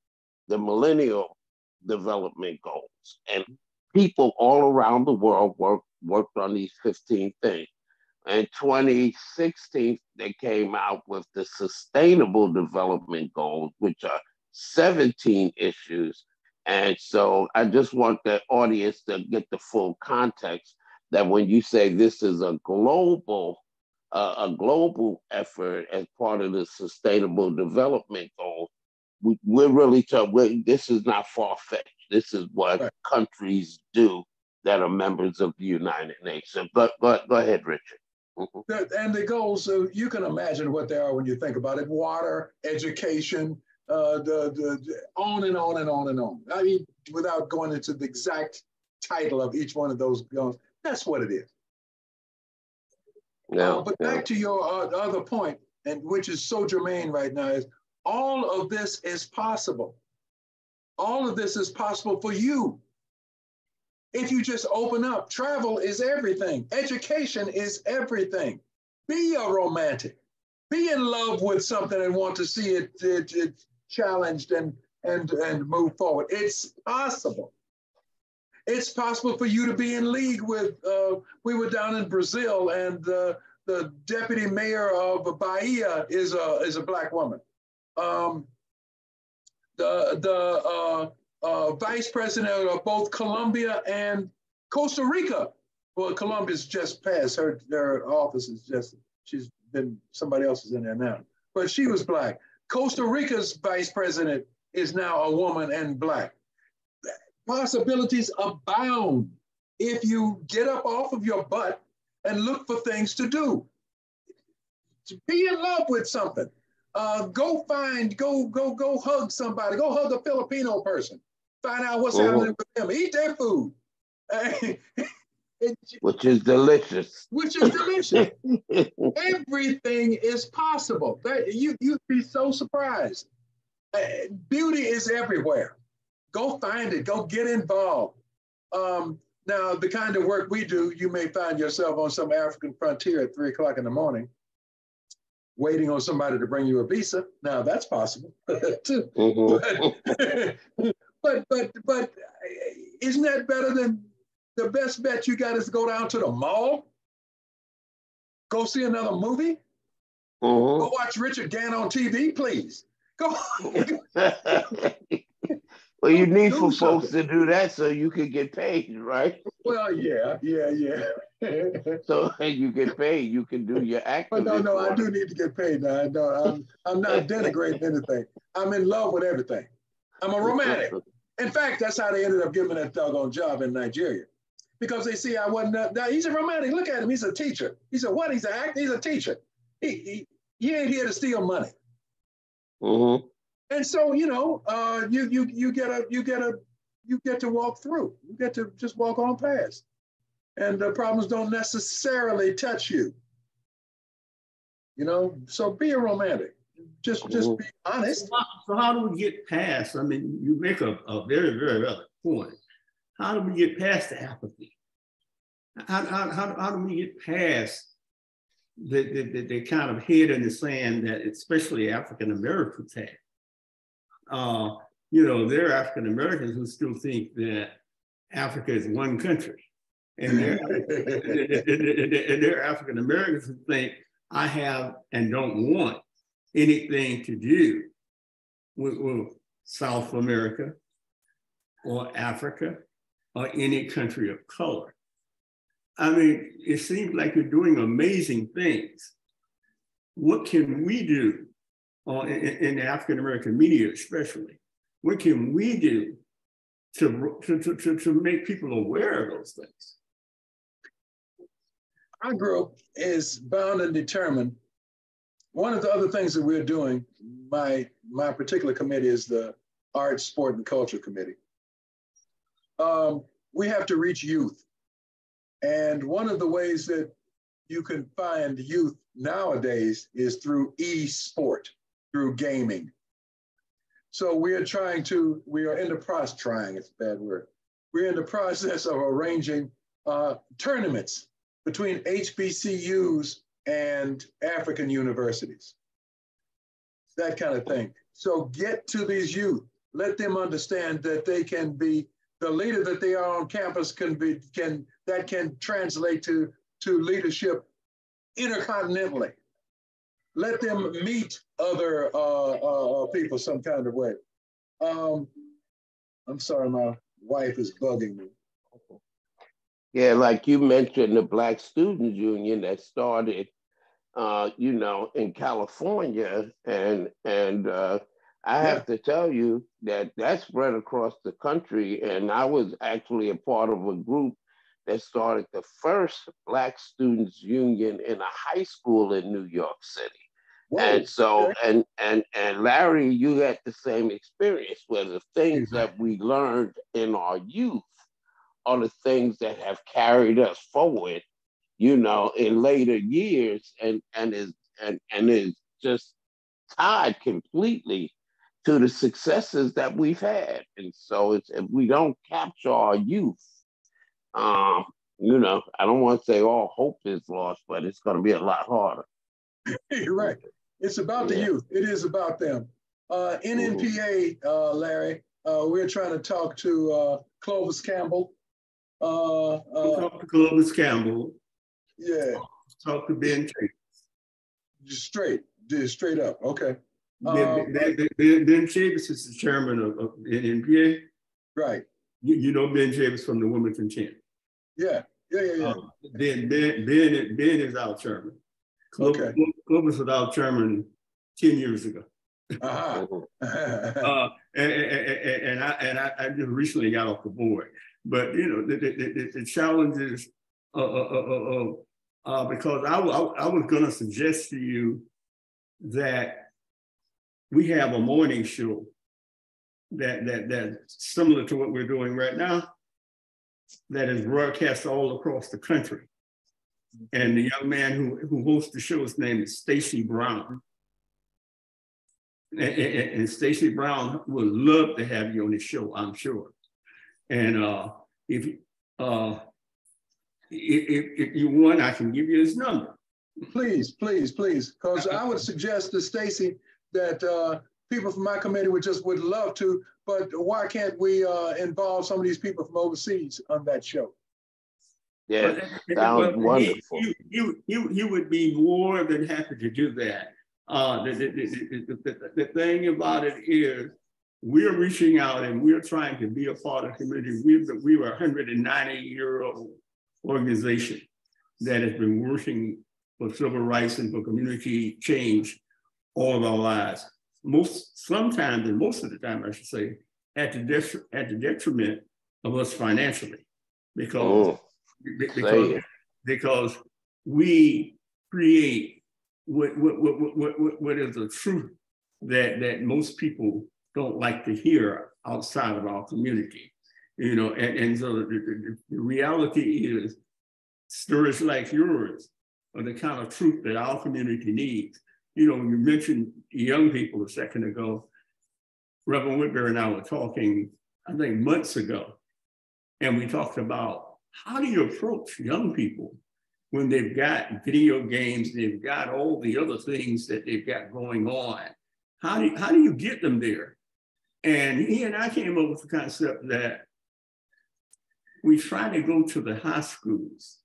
the Millennial Development Goals, and people all around the world worked on these 15 things. In 2016, they came out with the Sustainable Development Goals, which are 17 issues. And so I just want the audience to get the full context that when you say this is a global effort as part of the Sustainable Development Goals, we're really talking, this is not far-fetched. This is what countries do that are members of the United Nations. Go ahead, Richard. And the goals, so you can imagine what they are when you think about it: water, education, on and on and on and on. I mean, without going into the exact title of each one of those guns, that's what it is. But back to your other point, and which is so germane right now, is all of this is possible. All of this is possible for you. If you just open up, travel is everything. Education is everything. Be a romantic. Be in love with something and want to see it challenged and move forward. It's possible. It's possible for you to be in league with, we were down in Brazil, and the deputy mayor of Bahia is a Black woman. The vice president of both Colombia and Costa Rica. Well, Colombia's just passed. Her office is just, she's been, somebody else is in there now. But she was Black. Costa Rica's vice president is now a woman and Black. Possibilities abound if you get up off of your butt and look for things to do. To be in love with something. Go hug somebody. Go hug a Filipino person. Find out what's happening with them. Eat their food. Which is delicious. Which is delicious. Everything is possible. You'd be so surprised. Beauty is everywhere. Go find it. Go get involved. Now, the kind of work we do, you may find yourself on some African frontier at 3 o'clock in the morning, waiting on somebody to bring you a visa. Now, that's possible too. But isn't that better than the best bet you got is to go down to the mall? Go see another movie? Go watch Richard Gant on TV, please. Go. Well, you need for folks to do that so you can get paid, right? Well, yeah. So you get paid, you can do your acting. But no, I do need to get paid now. I'm not denigrating anything. I'm in love with everything. I'm a romantic. In fact, that's how they ended up giving me that doggone job in Nigeria. Because they see I wasn't, he's a romantic. Look at him, he's a teacher. He said, what? He's an actor, he's a teacher. He ain't here to steal money. And so, you get to walk through. You get to just walk on past. And the problems don't necessarily touch you. So be a romantic. Just be honest. So how do we get past? I mean, you make a very, very valid point. How do we get past the apathy? How do we get past the kind of head in the sand that especially African Americans have? There are African Americans who still think that Africa is one country. And there are African Americans who think I have and don't want anything to do with South America or Africa or any country of color. I mean, it seems like you're doing amazing things. What can we do in the African American media, especially? What can we do to make people aware of those things? Our group is bound and determined. One of the other things that we're doing, my particular committee is the Arts, Sport, and Culture Committee. We have to reach youth. And one of the ways that you can find youth nowadays is through e-sport, through gaming. So we are in the process, trying, it's a bad word. We're in the process of arranging tournaments between HBCUs and African universities, that kind of thing. So get to these youth, let them understand that they can be, the leader that they are on campus that can translate to leadership intercontinentally. Let them meet other people some kind of way. I'm sorry, my wife is bugging me. Yeah, like you mentioned, the Black Students Union that started, in California, and I have to tell you that that's spread across the country. And I was actually a part of a group that started the first Black Students Union in a high school in New York City. Whoa. And so, Okay. and Larry, you had the same experience where the things Exactly. that we learned in our youth are the things that have carried us forward, in later years, and is just tied completely to the successes that we've had. And so, if we don't capture our youth, um, I don't want to say all hope is lost, but it's going to be a lot harder. You're right. It's about the Yeah. youth. It is about them. NNPA, Larry, we're trying to talk to Clovis Campbell. Talk to Clovis Campbell. Yeah. Talk to Ben Chambers. Straight up. Okay. Ben Chambers is the chairman of NNPA. Right. You know Ben Chambers from the Wilmington 10. Yeah. Ben is our chairman. Okay. Clovis was our chairman 10 years ago. And I just recently got off the board. But the challenge is because I was going to suggest to you that we have a morning show that's similar to what we're doing right now, that is broadcast all across the country. And the young man who hosts the show, his name is Stacy Brown. And Stacy Brown would love to have you on the show, I'm sure. And if you want, I can give you his number. Please. Because I would suggest to Stacy that people from my committee would love to, but why can't we involve some of these people from overseas on that show? Yeah, sounds wonderful. He would be more than happy to do that. The thing about it is, we're reaching out and we're trying to be a part of the community. We were a 190-year-old organization that has been working for civil rights and for community change all of our lives. Sometimes, and most of the time, I should say, at the detriment of us financially, because we create what is the truth that most people don't like to hear outside of our community, and so the reality is, stories like yours are the kind of truth that our community needs. You mentioned young people a second ago. Reverend Whitbear and I were talking, I think, months ago, and we talked about how do you approach young people when they've got video games, they've got all the other things that they've got going on. How do you get them there? And he and I came up with the concept that we try to go to the high schools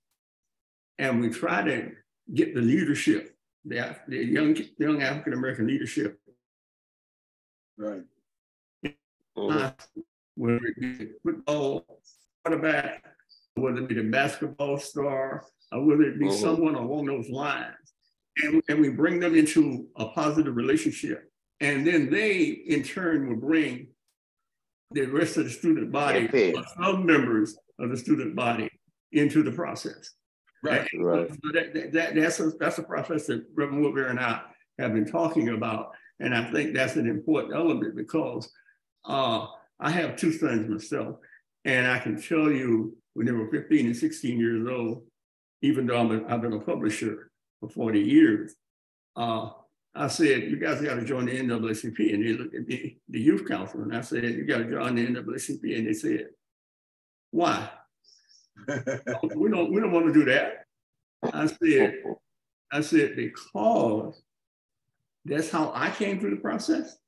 and we try to get the leadership, the young African-American leadership. Right. Whether it be football quarterback, whether it be the basketball star, or whether it be someone along those lines. And we bring them into a positive relationship. And then they, in turn, will bring the rest of the student body, or some members of the student body, into the process. Right. So that's a process that Reverend Woodbury and I have been talking about. And I think that's an important element because I have two sons myself. And I can tell you, when they were 15 and 16 years old, even though I've been a publisher for 40 years, I said, you guys got to join the NAACP. And they looked at the youth council, and I said, you got to join the NAACP. And they said, why? we don't want to do that. I said, because that's how I came through the process,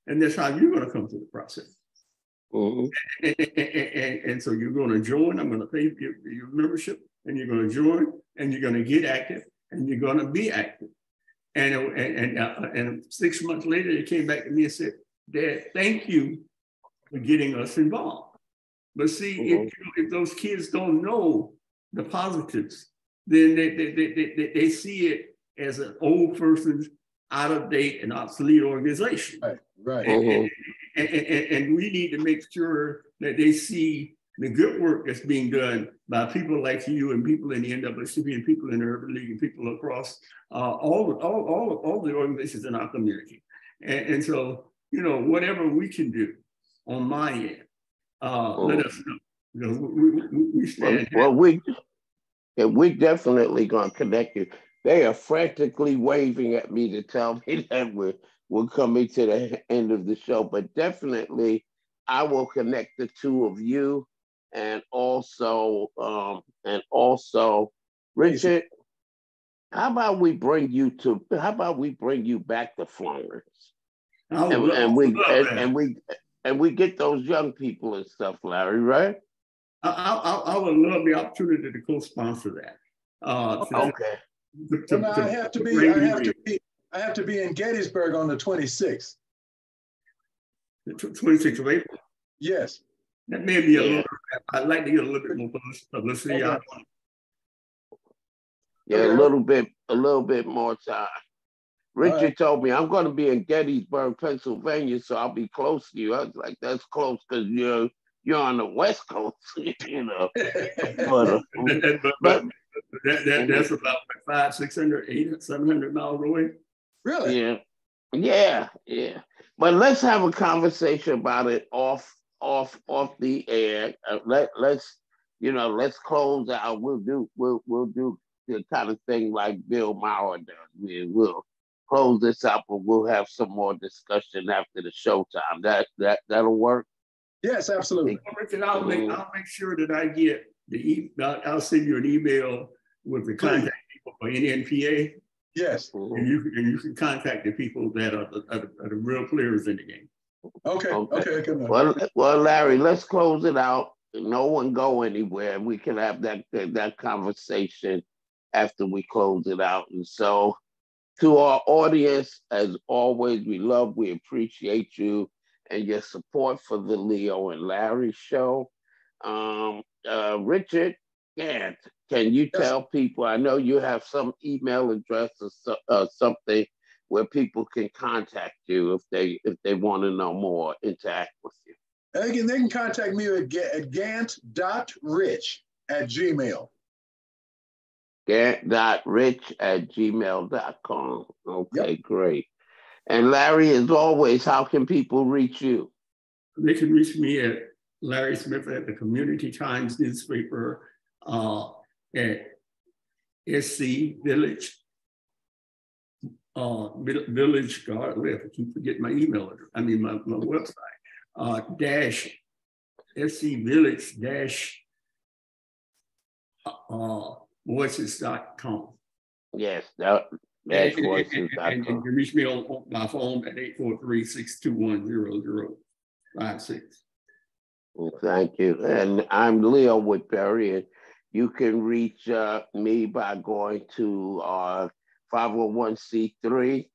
and that's how you're going to come through the process. And so you're going to join. I'm going to pay your membership, and you're going to join, and you're going to get active, and you're going to be active. And 6 months later, they came back to me and said, Dad, thank you for getting us involved. But see, if those kids don't know the positives, then they see it as an old person's out of date and obsolete organization. Right. And we need to make sure that they see the good work that's being done by people like you and people in the NAACP and people in the Urban League and people across all the organizations in our community. And so, you know, whatever we can do on my end, let us know. You know, we stand well, we definitely gonna connect you. They are frantically waving at me to tell me that we're coming to the end of the show, but definitely I will connect the two of you, and also Richard. How about we bring you back to Florence, and we get those young people and stuff, Larry, right? I would love the opportunity to co-sponsor that. Okay. I have to be in Gettysburg on the 26th. The 26th of April? Yes. That may be a little, I'd like to get a little bit more publicity. Okay. Yeah, a little bit more time. Richard told me I'm going to be in Gettysburg, Pennsylvania, so I'll be close to you. I was like, that's close because you're on the West Coast, you know. But that's about 500, 600, 800, 700 miles away. Really? Yeah. But let's have a conversation about it off the air. Let's close out. We'll do the kind of thing like Bill Maher does. We'll close this up, and we'll have some more discussion after the showtime. That'll work. Yes, absolutely. Richard, I'll make sure that I get I'll send you an email with the contact people for NNPA. Yes. And you can contact the people that are the real players in the game. Okay. Good. Well, Larry, let's close it out. No one go anywhere. We can have that conversation after we close it out. And so, to our audience, as always, we appreciate you and your support for the Leo and Larry show. Richard Gant, can you tell people, I know you have some email address or something where people can contact you if they want to know more, interact with you. They can contact me at gant.rich@gmail. Gant.rich@gmail.com. Okay, great. And Larry, as always, how can people reach you? They can reach me at Larry Smith at the Community Times newspaper at SC Village, Village Garden. I keep forgetting my email address. I mean my website. Dash SC Village dash voices.com. Yes, that's voices.com. And you can reach me on my phone at 843-621-0056. Well, thank you. And I'm Leo Woodbury, and you can reach me by going to our 501c3.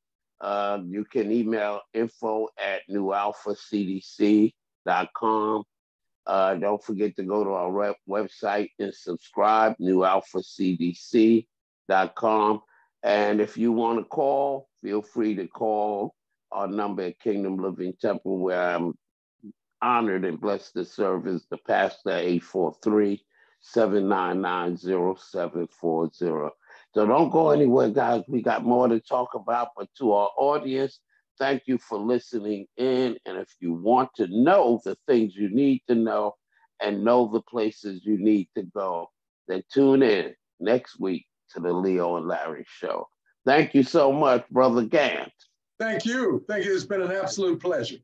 You can email info@newalphacdc.com. Don't forget to go to our website and subscribe, newalphacdc.com. And if you want to call, feel free to call our number at Kingdom Living Temple, where I'm honored and blessed to serve as the pastor, 843-799-0740. So don't go anywhere, guys. We got more to talk about, but to our audience, thank you for listening in. And if you want to know the things you need to know and know the places you need to go, then tune in next week to the Leo and Larry show. Thank you so much, Brother Gant. Thank you. It's been an absolute pleasure.